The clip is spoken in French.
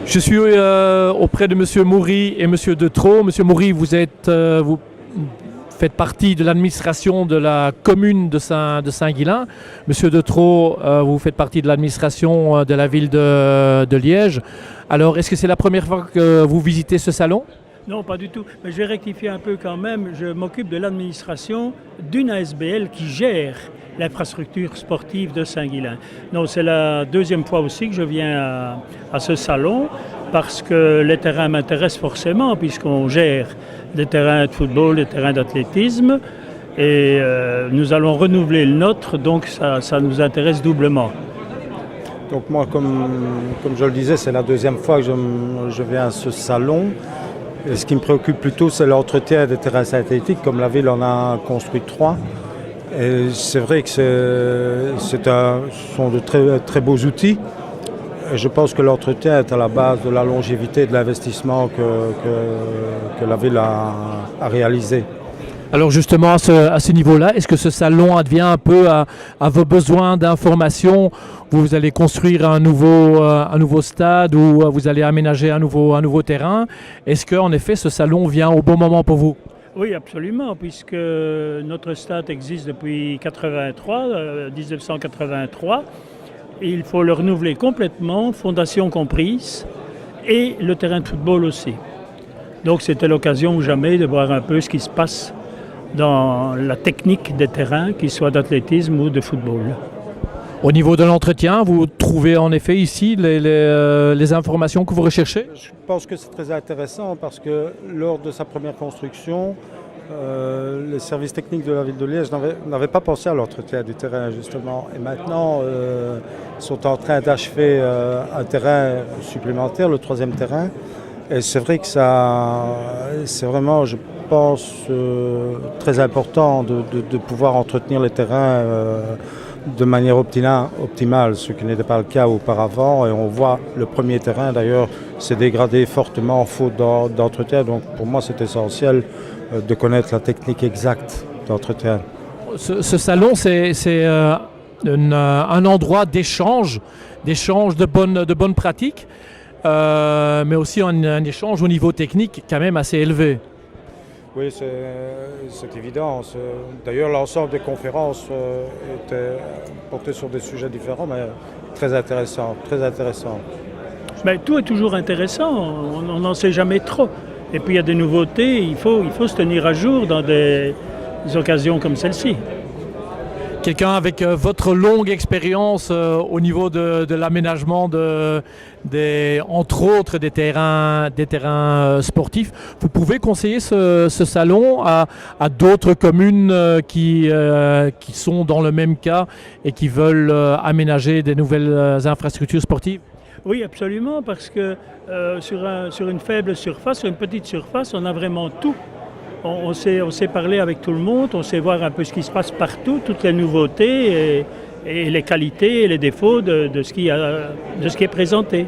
Je suis auprès de Monsieur Maury et Monsieur Detro. Monsieur Maury, vous faites partie de l'administration de la commune de Saint-Guilain. Monsieur Detro, vous faites partie de l'administration de la ville de Liège. Alors, est-ce que c'est la première fois que vous visitez ce salon? Non, pas du tout. Mais je vais rectifier un peu quand même. Je m'occupe de l'administration d'une ASBL qui gère l'infrastructure sportive de Saint-Guilain. Non, c'est la deuxième fois aussi que je viens à ce salon parce que les terrains m'intéressent forcément puisqu'on gère des terrains de football, des terrains d'athlétisme et nous allons renouveler le nôtre, donc ça nous intéresse doublement. Donc moi, comme je le disais, c'est la deuxième fois que je viens à ce salon. Et ce qui me préoccupe plutôt, c'est l'entretien des terrains synthétiques. Comme la ville en a construit 3. Et c'est vrai que ce sont de très, très beaux outils. Et je pense que l'entretien est à la base de la longévité de l'investissement que la ville a réalisé. Alors justement, à ce niveau-là, est-ce que ce salon advient un peu à vos besoins d'information? Vous allez construire un nouveau stade ou vous allez aménager un nouveau terrain. Est-ce qu'en effet, ce salon vient au bon moment pour vous? Oui, absolument, puisque notre stade existe depuis 1983. Et il faut le renouveler complètement, fondation comprise, et le terrain de football aussi. Donc c'était l'occasion ou jamais de voir un peu ce qui se passe dans la technique des terrains, qu'ils soient d'athlétisme ou de football. Au niveau de l'entretien, vous trouvez en effet ici les informations que vous recherchez? Je pense que c'est très intéressant parce que lors de sa première construction, les services techniques de la ville de Liège n'avaient pas pensé à l'entretien du terrain justement. Et maintenant, ils sont en train d'achever un terrain supplémentaire, le 3e terrain. Et c'est vrai que c'est vraiment, je pense, très important de pouvoir entretenir les terrains de manière optimale, ce qui n'était pas le cas auparavant. Et on voit le premier terrain, d'ailleurs, s'est dégradé fortement faute d'entretien. Donc pour moi, c'est essentiel de connaître la technique exacte d'entretien. Ce salon, c'est un endroit d'échange de bonnes pratiques, mais aussi un échange au niveau technique quand même assez élevé. Oui, c'est évident. D'ailleurs, l'ensemble des conférences était porté sur des sujets différents, mais très intéressant, très intéressant. Mais tout est toujours intéressant, on n'en sait jamais trop. Et puis il y a des nouveautés, il faut se tenir à jour dans des occasions comme celle-ci. Quelqu'un avec votre longue expérience au niveau de l'aménagement entre autres des terrains sportifs, vous pouvez conseiller ce salon à d'autres communes qui sont dans le même cas et qui veulent aménager des nouvelles infrastructures sportives? Oui, absolument, parce que sur une faible surface, sur une petite surface, on a vraiment tout. On sait parler avec tout le monde, on sait voir un peu ce qui se passe partout, toutes les nouveautés et les qualités et les défauts de ce qui est présenté.